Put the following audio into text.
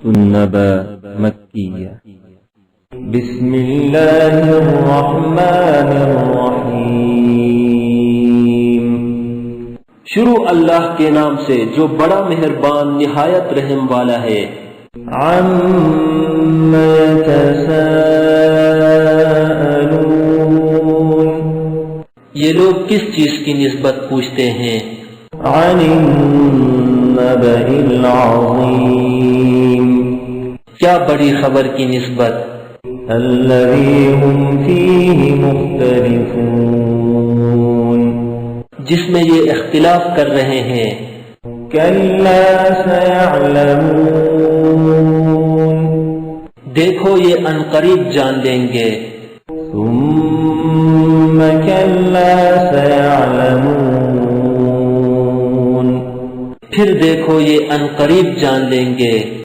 सूरतुन नबा मक्किया। बिस्मिल्लाहिर्रहमानिर्रहीम। शुरू अल्लाह के नाम से जो बड़ा मेहरबान निहायत रहम वाला है। अम्मा यतसाअलून। ये लोग किस चीज की निस्बत पूछते हैं? अनिन्नबइल अज़ीम। क्या बड़ी खबर की निस्बत? अल्लज़ी हुम फ़ीहि मुख्तलिफ़ून। जिसमें ये इख्तिलाफ कर रहे हैं। कल्ला सयअलमून। देखो ये अनकरीब जान लेंगे। सुम्म कल्ला सयअलमून। फिर देखो ये अनकरीब जान लेंगे।